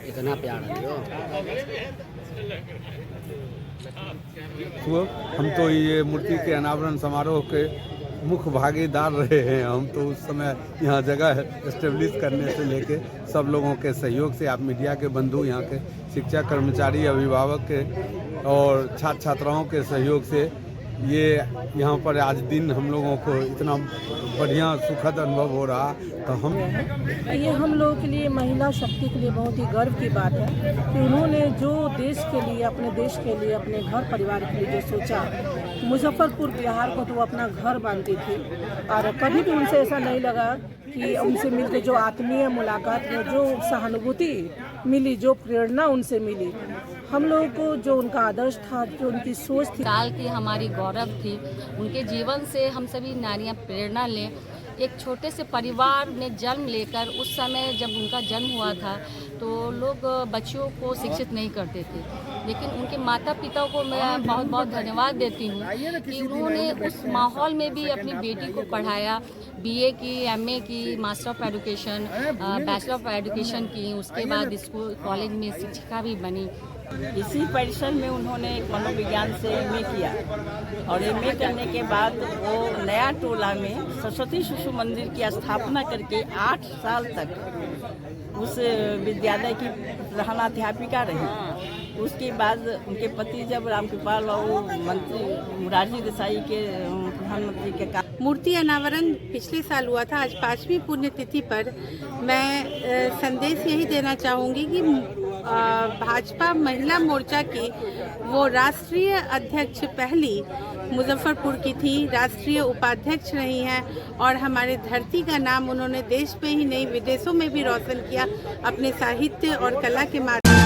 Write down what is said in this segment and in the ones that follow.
इतना प्यार है जो तो हम तो ये मूर्ति के अनावरण समारोह के मुख्य भागीदार रहे हैं। हम तो उस समय यहाँ जगह एस्टेब्लिश करने से लेके सब लोगों के सहयोग से, आप मीडिया के बंधु, यहाँ के शिक्षा कर्मचारी, अभिभावक के और छात्र छात्राओं के सहयोग से ये यहाँ पर आज दिन हम लोगों को इतना बढ़िया सुखद अनुभव हो रहा। तो ये हम लोगों के लिए, महिला शक्ति के लिए बहुत ही गर्व की बात है कि उन्होंने जो देश के लिए, अपने देश के लिए, अपने घर परिवार के लिए जो सोचा, मुजफ्फरपुर बिहार को तो वो अपना घर मानती थी और कभी भी उनसे ऐसा नहीं लगा कि उनसे मिलकर जो आत्मीय मुलाकात में जो सहानुभूति मिली, जो प्रेरणा उनसे मिली, हम लोगों को जो उनका आदर्श था, जो उनकी सोच थी, काल की हमारी गौरव थी। उनके जीवन से हम सभी नारियां प्रेरणा लें। एक छोटे से परिवार में जन्म लेकर, उस समय जब उनका जन्म हुआ था तो लोग बच्चियों को शिक्षित नहीं करते थे, लेकिन उनके माता पिता को मैं बहुत बहुत धन्यवाद देती हूँ कि उन्होंने उस माहौल में भी अपनी बेटी को पढ़ाया, बीए की, एमए की, master of education, bachelor of education की, उसके बाद स्कूल कॉलेज में शिक्षिका भी बनी। इसी परिसर में उन्होंने मनोविज्ञान से एमए किया और एमए करने के बाद वो नया टोला में सरस्वती शिशु मंदिर की स्थापना करके 8 साल तक उस विद्यालय की प्रधानाध्यापिका रही। उसके बाद उनके पति जब रामकृपाल और मंत्री मुरारजी देसाई के प्रधानमंत्री के मूर्ति अनावरण पिछले साल हुआ था। आज 5वीं पुण्यतिथि पर मैं संदेश यही देना चाहूँगी कि भाजपा महिला मोर्चा की वो राष्ट्रीय अध्यक्ष पहली मुजफ्फरपुर की थी, राष्ट्रीय उपाध्यक्ष रही हैं और हमारे धरती का नाम उन्होंने देश में ही नहीं विदेशों में भी रोशन किया अपने साहित्य और कला के माध्यम।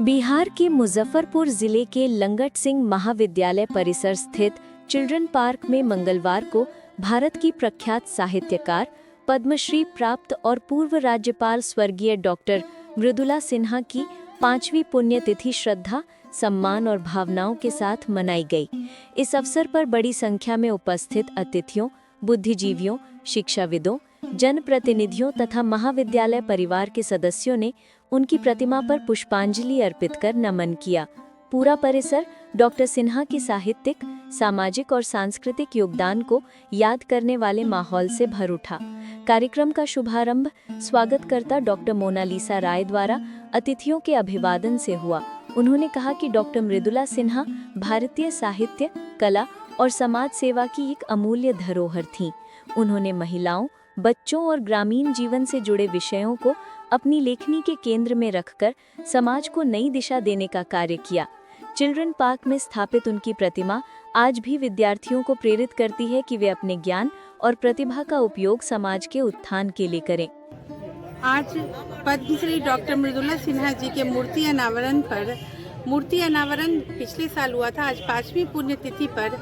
बिहार के मुजफ्फरपुर जिले के लंगट सिंह महाविद्यालय परिसर स्थित चिल्ड्रन पार्क में मंगलवार को भारत की प्रख्यात साहित्यकार, पद्मश्री प्राप्त और पूर्व राज्यपाल स्वर्गीय डॉक्टर मृदुला सिन्हा की 5वीं पुण्यतिथि श्रद्धा, सम्मान और भावनाओं के साथ मनाई गई। इस अवसर पर बड़ी संख्या में उपस्थित अतिथियों, बुद्धिजीवियों, शिक्षाविदों, जनप्रतिनिधियों तथा महाविद्यालय परिवार के सदस्यों ने उनकी प्रतिमा पर पुष्पांजलि अर्पित कर नमन किया। पूरा परिसर डॉक्टर सिन्हा की साहित्यिक, सामाजिक और सांस्कृतिक योगदान को याद करने वाले माहौल से भर उठा। कार्यक्रम का शुभारंभ स्वागतकर्ता डॉक्टर मोनालिसा राय द्वारा अतिथियों के अभिवादन से हुआ। उन्होंने कहा कि डॉक्टर मृदुला सिन्हा भारतीय साहित्य, कला और समाज सेवा की एक अमूल्य धरोहर थीं। उन्होंने महिलाओं, बच्चों और ग्रामीण जीवन से जुड़े विषयों को अपनी लेखनी के केंद्र में रखकर समाज को नई दिशा देने का कार्य किया। चिल्ड्रन पार्क में स्थापित उनकी प्रतिमा आज भी विद्यार्थियों को प्रेरित करती है कि वे अपने ज्ञान और प्रतिभा का उपयोग समाज के उत्थान के लिए करें। आज पद्मश्री डॉक्टर मृदुला सिन्हा जी के मूर्ति अनावरण पर, मूर्ति अनावरण पिछले साल हुआ था। आज 5वीं पुण्यतिथि पर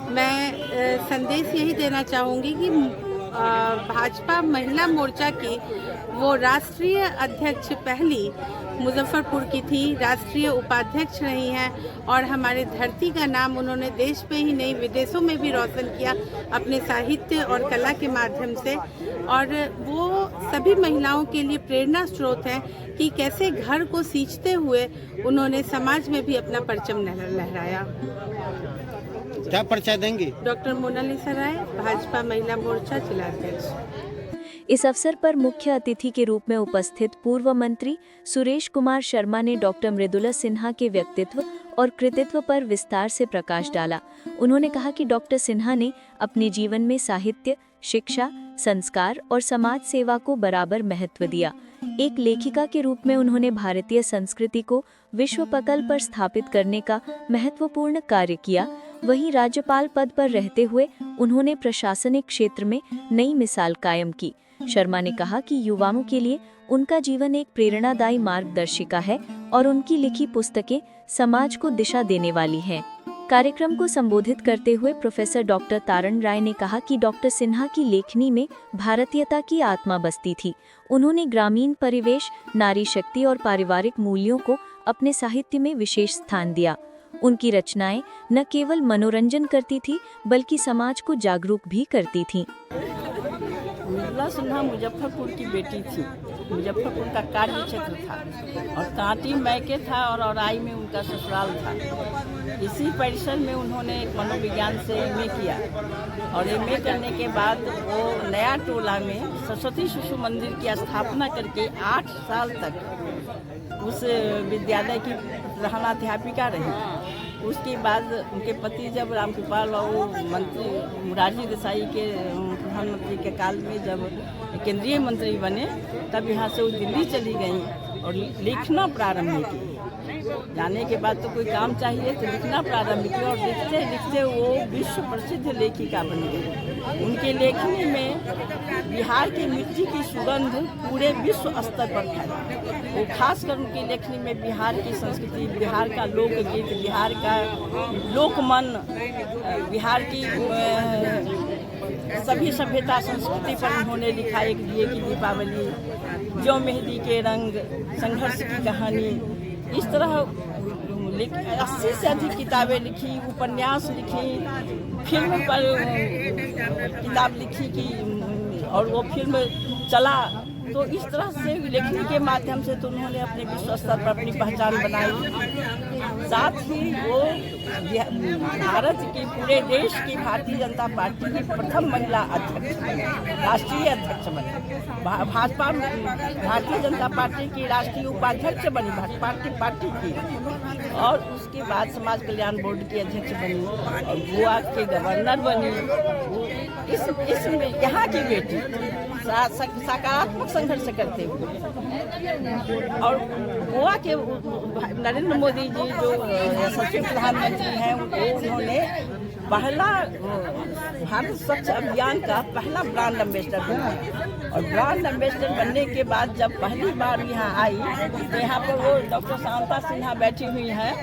मैं संदेश यही देना चाहूँगी कि भाजपा महिला मोर्चा की वो राष्ट्रीय अध्यक्ष पहली मुजफ्फरपुर की थी, राष्ट्रीय उपाध्यक्ष रही हैं और हमारे धरती का नाम उन्होंने देश में ही नहीं विदेशों में भी रोशन किया अपने साहित्य और कला के माध्यम से। और वो सभी महिलाओं के लिए प्रेरणा स्रोत हैं कि कैसे घर को सींचते हुए उन्होंने समाज में भी अपना परचम लहराया। क्या परिचय देंगी? डॉक्टर मोनालिसा राय, भाजपा महिला मोर्चा जिलाध्यक्ष। इस अवसर पर मुख्य अतिथि के रूप में उपस्थित पूर्व मंत्री सुरेश कुमार शर्मा ने डॉक्टर मृदुला सिन्हा के व्यक्तित्व और कृतित्व पर विस्तार से प्रकाश डाला। उन्होंने कहा कि डॉक्टर सिन्हा ने अपने जीवन में साहित्य, शिक्षा, संस्कार और समाज सेवा को बराबर महत्व दिया। एक लेखिका के रूप में उन्होंने भारतीय संस्कृति को विश्व पटल पर स्थापित करने का महत्वपूर्ण कार्य किया। वहीं राज्यपाल पद पर रहते हुए उन्होंने प्रशासनिक क्षेत्र में नई मिसाल कायम की। शर्मा ने कहा कि युवाओं के लिए उनका जीवन एक प्रेरणादायी मार्गदर्शिका है और उनकी लिखी पुस्तकें समाज को दिशा देने वाली हैं। कार्यक्रम को संबोधित करते हुए प्रोफेसर डॉक्टर तारण राय ने कहा कि डॉक्टर सिन्हा की लेखनी में भारतीयता की आत्मा बसती थी। उन्होंने ग्रामीण परिवेश, नारी शक्ति और पारिवारिक मूल्यों को अपने साहित्य में विशेष स्थान दिया। उनकी रचनाएं न केवल मनोरंजन करती थी बल्कि समाज को जागरूक भी करती थीं। मृदुला मृदुला सिन्हा मुजफ्फरपुर की बेटी थी। मुजफ्फरपुर का कार्य क्षेत्र था और कांटी मैके था और औराई में उनका ससुराल था। इसी परिसर में उन्होंने मनोविज्ञान से एमए किया और एमए करने के बाद वो नया टोला में सरस्वती शिशु मंदिर की स्थापना करके 8 साल तक उस विद्यालय की प्रधानाध्यापिका रही। उसके बाद उनके पति जब रामकृपाल और मंत्री मुरारजी देसाई के प्रधानमंत्री के काल में जब केंद्रीय मंत्री बने, तब यहाँ से वो दिल्ली चली गई और लिखना प्रारंभ की। जाने के बाद तो कोई काम चाहिए तो लिखना प्रारंभ किया और लिखते लिखते वो विश्व प्रसिद्ध लेखिका बन गई। उनके लेखनी में बिहार की मिट्टी की सुगंध पूरे विश्व स्तर पर फैला। वो खासकर उनकी लेखनी में बिहार की संस्कृति, बिहार का लोकगीत, बिहार का लोकमन, बिहार की सभी सभ्यता संस्कृति पर उन्होंने लिखा। एक दिए की दीपावली, जो मेहंदी के रंग, संघर्ष की कहानी, इस तरह 80 से अधिक किताबें लिखी, उपन्यास लिखी, फिल्म पर किताब लिखी कि और वो फिल्म चला। तो इस तरह से लेखनी के माध्यम से तो उन्होंने अपने विश्व स्तर पर अपनी पहचान बनाई। साथ ही वो भारत की पूरे देश की भारतीय जनता पार्टी की प्रथम महिला अध्यक्ष बनी, राष्ट्रीय अध्यक्ष बनी। भाजपा भारतीय जनता पार्टी की राष्ट्रीय उपाध्यक्ष बनी, भाजपा पार्टी की, और उसके बाद समाज कल्याण बोर्ड की अध्यक्ष बनी और गोवा के गवर्नर बनी। इसमें यहाँ की बेटी सकारात्मक संघर्ष करते हुए और गोवा के नरेंद्र मोदी जी जो सचिव प्रधानमंत्री हैं, उन्होंने पहला भारत स्वच्छ अभियान का पहला ब्रांड एम्बेसडर बना और ब्रांड एम्बेसडर बनने के बाद जब पहली बार यहाँ आई तो यहाँ पर वो डॉक्टर शांता सिन्हा बैठी हुई हैं।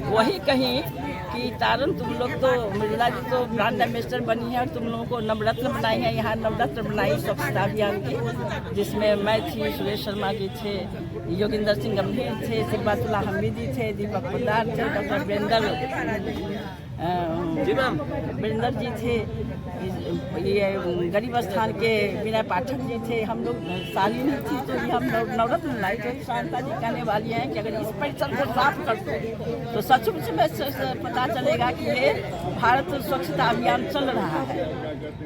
वही कहीं कि तारन तुम लोग तो मृदुला जी तो ब्रांड एम्बेसडर बनी है और तुम लोगों को नवरत्न बनाई है। यहाँ नवरत्न बनाई स्वच्छता अभियान की, जिसमें मैं थी, सुरेश शर्मा जी थे, योगिंदर सिंह गंभीर थे, सिकबातुल्लाह हमीदी थे, दीपक पोद्दार थे, डॉक्टर वीरेंद्र जी थे, ये गरीब स्थान के विनय पाठक जी थे, हम लोग शालिनी थी। तो ये हम नवरत्न लाई। तो शांता जी कहने वाली हैं कि अगर इस परिसर को साफ कर दो तो सचमुच में पता चलेगा कि ये भारत स्वच्छता अभियान चल रहा है।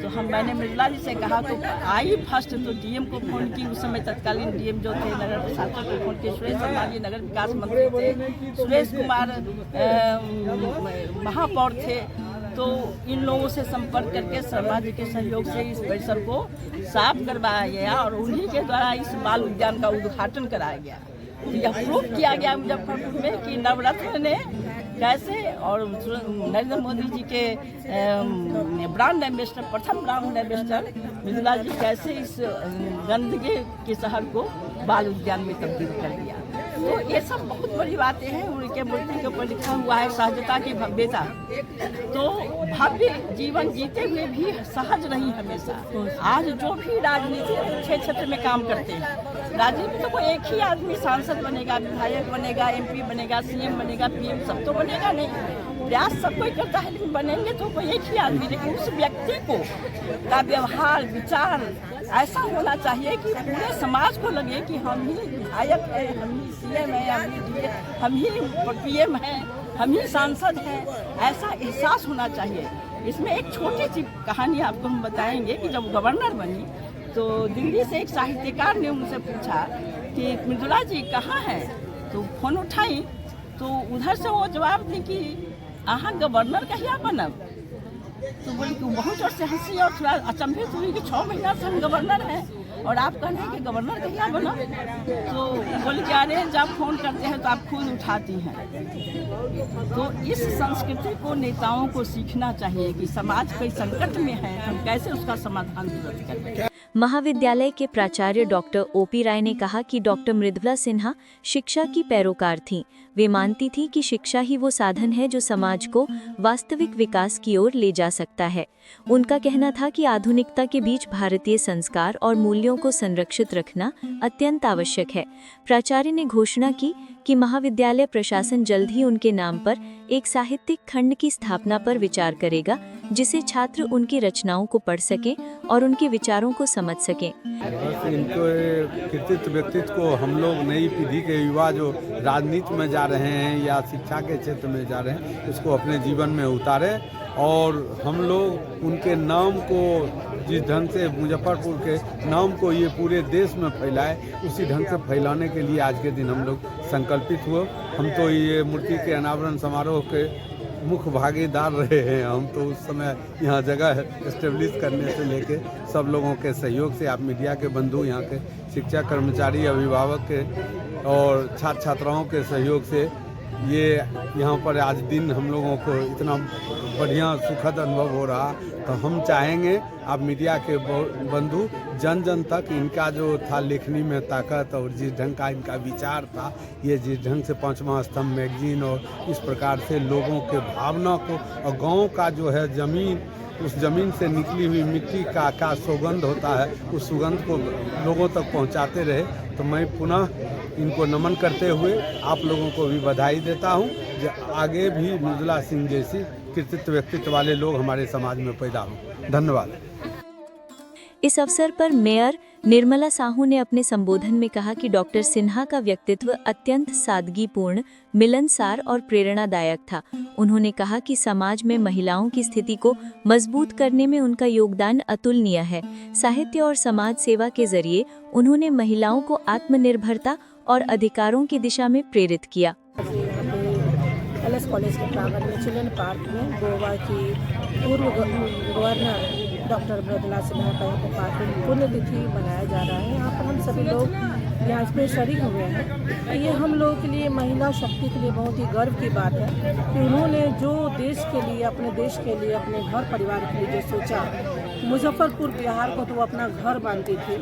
तो मैंने मृदुला जी से कहा तो आई फर्स्ट तो डीएम को फोन की। उस समय तत्कालीन डीएम जो थे नगर प्रशासन को फोन किया, सुरेश शर्मा जी नगर विकास मंत्री थे, सुरेश कुमार महापौर थे। तो इन लोगों से संपर्क करके शर्मा जी के सहयोग से इस परिसर को साफ करवाया गया और उन्हीं के द्वारा इस बाल उद्यान का उद्घाटन कराया गया। तो यह प्रूव किया गया मुजफ्फरपुर में कि नवरत्न ने कैसे और नरेंद्र मोदी जी के ब्रांड एम्बेसडर, प्रथम ब्रांड एम्बेसडर मृदुला जी कैसे इस गंदगी के शहर को बाल उद्यान में तब्दील कर दिया। तो ये सब बहुत बड़ी बातें हैं। उनके मूर्ति के ऊपर लिखा हुआ है सहजता की भव्यता। तो भव्य जीवन जीते हुए भी सहज रही हमेशा। आज जो भी राजनीति के क्षेत्र में काम करते हैं, राजनीति में तो कोई एक ही आदमी सांसद बनेगा, विधायक बनेगा, एमपी बनेगा, सीएम बनेगा, पीएम, सब तो बनेगा नहीं। प्रयास सब कोई करता है, लेकिन बनेंगे तो कोई एक ही आदमी। लेकिन उस व्यक्ति को का व्यवहार, विचार ऐसा होना चाहिए कि पूरे समाज को लगे कि हम ही विधायक हैं, हम ही सीएम हैं, हम ही पीएम हैं, हम ही सांसद हैं। ऐसा एहसास होना चाहिए। इसमें एक छोटी सी कहानी आपको हम बताएंगे कि जब गवर्नर बनी तो दिल्ली से एक साहित्यकार ने उनसे पूछा कि मृदुला जी कहाँ हैं। तो फोन उठाई तो उधर से वो जवाब दी कि अहाँ गवर्नर कहिया बनब। तो बोली कि बहुत जोर से हंसी और थोड़ा अचंभित हुई कि 6 महीना से हम गवर्नर हैं और आप कह रहे हैं कि गवर्नर कहिया बनो। तो बोली कि अरे जब फोन करते हैं तो आप खुद उठाती हैं। तो इस संस्कृति को नेताओं को सीखना चाहिए कि समाज कोई संकट में है, हम कैसे उसका समाधान तुरंत करें। महाविद्यालय के प्राचार्य डॉक्टर ओपी राय ने कहा कि डॉक्टर मृदुला सिन्हा शिक्षा की पैरोकार थीं। वे मानती थी कि शिक्षा ही वो साधन है जो समाज को वास्तविक विकास की ओर ले जा सकता है। उनका कहना था कि आधुनिकता के बीच भारतीय संस्कार और मूल्यों को संरक्षित रखना अत्यंत आवश्यक है। प्राचार्य ने घोषणा की कि महाविद्यालय प्रशासन जल्द ही उनके नाम पर एक साहित्यिक खंड की स्थापना पर विचार करेगा, जिससे छात्र उनकी रचनाओं को पढ़ सकें और उनके विचारों को समझ सकें। बस इनको कृतित्व व्यक्तित्व को हम लोग नई पीढ़ी के युवा जो राजनीति में जा रहे हैं या शिक्षा के क्षेत्र में जा रहे हैं उसको अपने जीवन में उतारें और हम लोग उनके नाम को जिस ढंग से मुजफ्फरपुर के नाम को ये पूरे देश में फैलाए उसी ढंग से फैलाने के लिए आज के दिन हम लोग संकल्पित हुए। हम तो ये मूर्ति के अनावरण समारोह के मुख्य भागीदार रहे हैं। हम तो उस समय यहाँ जगह एस्टेब्लिश करने से लेके सब लोगों के सहयोग से, आप मीडिया के बंधु, यहाँ के शिक्षा कर्मचारी, अभिभावक के और छात्र छात्राओं के सहयोग से ये यहाँ पर आज दिन हम लोगों को इतना बढ़िया सुखद अनुभव हो रहा। तो हम चाहेंगे आप मीडिया के बंधु जन जन तक इनका जो था लेखनी में ताकत और जिस ढंग का इनका विचार था, ये जिस ढंग से 5वां स्तंभ मैगजीन और इस प्रकार से लोगों के भावना को और गांव का जो है जमीन, उस जमीन से निकली हुई मिट्टी का सुगंध होता है, उस सुगंध को लोगों तक पहुंचाते रहे। तो मैं पुनः इनको नमन करते हुए आप लोगों को भी बधाई देता हूं जो आगे भी मृदुला सिंह जैसी कृतित्व व्यक्तित्व वाले लोग हमारे समाज में पैदा हों। धन्यवाद। इस अवसर पर मेयर निर्मला साहू ने अपने संबोधन में कहा कि डॉक्टर सिन्हा का व्यक्तित्व अत्यंत सादगीपूर्ण, मिलनसार और प्रेरणादायक था। उन्होंने कहा कि समाज में महिलाओं की स्थिति को मजबूत करने में उनका योगदान अतुलनीय है। साहित्य और समाज सेवा के जरिए उन्होंने महिलाओं को आत्मनिर्भरता और अधिकारों की दिशा में प्रेरित किया। एलएस कॉलेज के प्रांगण में चिल्ड्रन पार्क में गोवा की पूर्व गवर्नर डॉक्टर मृदुला सिन्हा का पुण्यतिथि मनाया जा रहा है। यहाँ पर हम सभी लोग यहाँ इसमें शरीक हुए हैं। ये हम लोगों के लिए, महिला शक्ति के लिए बहुत ही गर्व की बात है कि उन्होंने जो देश के लिए, अपने देश के लिए, अपने घर परिवार के लिए जो सोचा, मुजफ्फरपुर बिहार को तो वो अपना घर मानती थी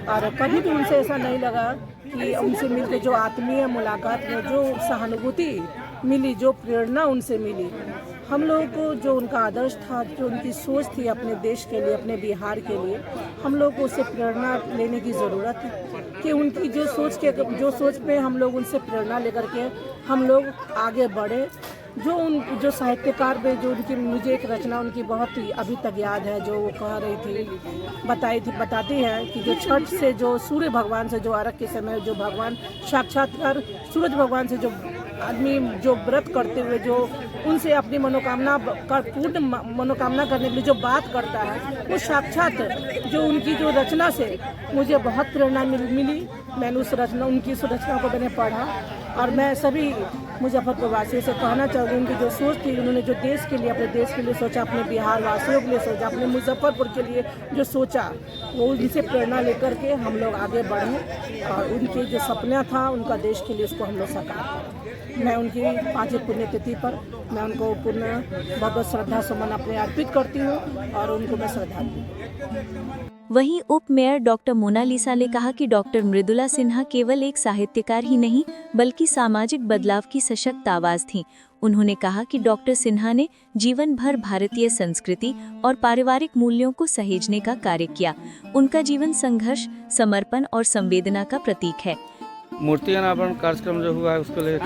और कभी भी उनसे ऐसा नहीं लगा कि उनसे मिलकर जो आत्मीय मुलाकात में जो सहानुभूति मिली, जो प्रेरणा उनसे मिली, हम लोगों को जो उनका आदर्श था, जो उनकी सोच थी अपने देश के लिए, अपने बिहार के लिए, हम लोग को उससे प्रेरणा लेने की ज़रूरत है कि उनकी जो सोच पे हम लोग उनसे प्रेरणा लेकर के हम लोग आगे बढ़े। जो साहित्यकार में जो उनकी, मुझे एक रचना उनकी बहुत ही अभी तक याद है, जो वो कह रही थी, बताती है कि जो छठ से, जो सूर्य भगवान से, जो अर्घ के समय जो भगवान साक्षात्कार सूरज भगवान से जो आदमी जो व्रत करते हुए जो उनसे अपनी मनोकामना पूर्ण मनोकामना करने के लिए जो बात करता है, वो साक्षात जो उनकी जो रचना से मुझे बहुत प्रेरणा मिली। मैंने उनकी उस रचना को मैंने पढ़ा और मैं सभी मुजफ्फरपुर वासियों से कहना चाहूँगी, उनकी जो सोच थी, उन्होंने जो देश के लिए, अपने देश के लिए सोचा, अपने बिहार वासियों के लिए सोचा, अपने मुजफ्फरपुर के लिए जो सोचा, वो उनसे प्रेरणा लेकर के हम लोग आगे बढ़ें और उनके जो सपना था उनका देश के लिए, उसको हम लोग साकार करें। मैं उनकी 5वीं पुण्यतिथि पर मैं उनको पुनः बहुत बहुत श्रद्धा सुमन अपने अर्पित करती हूँ और उनको मैं श्रद्धांजलि देती हूँ। वहीं उप मेयर डॉक्टर मोनालिसा ने कहा कि डॉक्टर मृदुला सिन्हा केवल एक साहित्यकार ही नहीं बल्कि सामाजिक बदलाव की सशक्त आवाज थीं। उन्होंने कहा कि डॉक्टर सिन्हा ने जीवन भर भारतीय संस्कृति और पारिवारिक मूल्यों को सहेजने का कार्य किया। उनका जीवन संघर्ष, समर्पण और संवेदना का प्रतीक है। मूर्ति अनावरण कार्यक्रम जो हुआ है उसको लेकर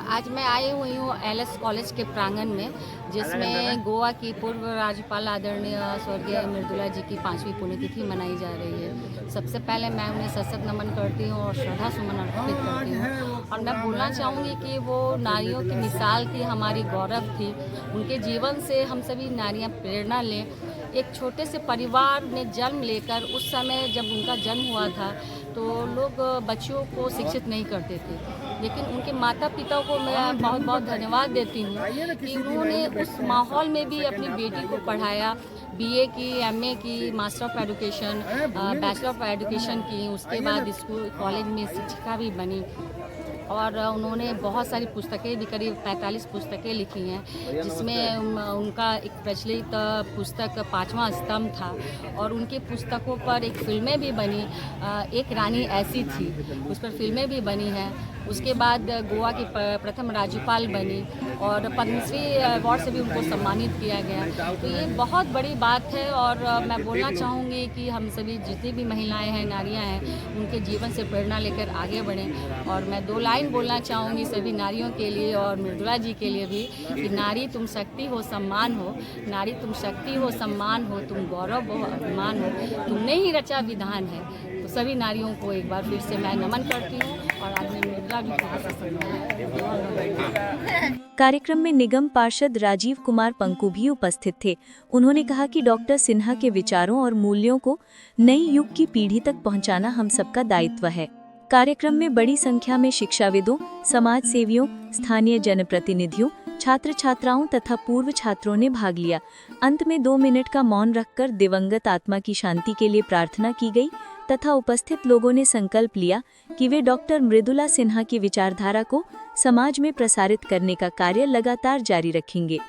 आज मैं आई हुई हूँ एलएस कॉलेज के प्रांगण में, जिसमें गोवा की पूर्व राज्यपाल आदरणीय स्वर्गीय मृदुला जी की 5वीं पुण्यतिथि मनाई जा रही है। सबसे पहले मैं उन्हें सशक्त नमन करती हूँ और श्रद्धा सुमन अर्पित करती हूँ और मैं बोलना चाहूँगी कि वो नारियों की मिसाल थी, हमारी गौरव थी। उनके जीवन से हम सभी नारियाँ प्रेरणा लें। एक छोटे से परिवार में जन्म लेकर, उस समय जब उनका जन्म हुआ था तो लोग बच्चियों को शिक्षित नहीं करते थे, लेकिन उनके माता पिता को मैं बहुत बहुत धन्यवाद देती हूँ कि उन्होंने उस माहौल में भी अपनी बेटी को पढ़ाया, बीए की, एमए की, master of education, bachelor of education की, उसके बाद स्कूल कॉलेज में शिक्षिका भी बनी और उन्होंने बहुत सारी पुस्तकें भी, करीब 45 पुस्तकें लिखी हैं, जिसमें उनका एक प्रचलित पुस्तक 5वां स्तंभ था और उनकी पुस्तकों पर एक फिल्में भी बनी। एक रानी ऐसी थी, उस पर फिल्में भी बनी हैं। उसके बाद गोवा की प्रथम राज्यपाल बनी और पद्मश्री अवार्ड से भी उनको सम्मानित किया गया। तो ये बहुत बड़ी बात है और मैं बोलना चाहूँगी कि हम सभी जितनी भी महिलाएं हैं, नारियां हैं, उनके जीवन से प्रेरणा लेकर आगे बढ़ें। और मैं 2 लाइन लाइन बोलना चाहूँगी सभी नारियों के लिए और मृदुला जी के लिए भी कि नारी तुम शक्ति हो, सम्मान हो। नारी तुम शक्ति हो, सम्मान हो, तुम गौरव हो, अभिमान हो, तुमने ही रचा विधान है। तो सभी नारियों को एक बार फिर से मैं नमन करती हूँ और आज मैं मृदुला जी को कार्यक्रम में निगम पार्षद राजीव कुमार पंकु भी उपस्थित थे। उन्होंने कहा कि डॉक्टर सिन्हा के विचारों और मूल्यों को नई युग की पीढ़ी तक पहुंचाना हम सबका दायित्व है। कार्यक्रम में बड़ी संख्या में शिक्षाविदों, समाज सेवियों, स्थानीय जनप्रतिनिधियों, छात्र छात्राओं तथा पूर्व छात्रों ने भाग लिया। अंत में 2 मिनट का मौन रखकर दिवंगत आत्मा की शांति के लिए प्रार्थना की गई तथा उपस्थित लोगों ने संकल्प लिया कि वे डॉक्टर मृदुला सिन्हा की विचारधारा को समाज में प्रसारित करने का कार्य लगातार जारी रखेंगे।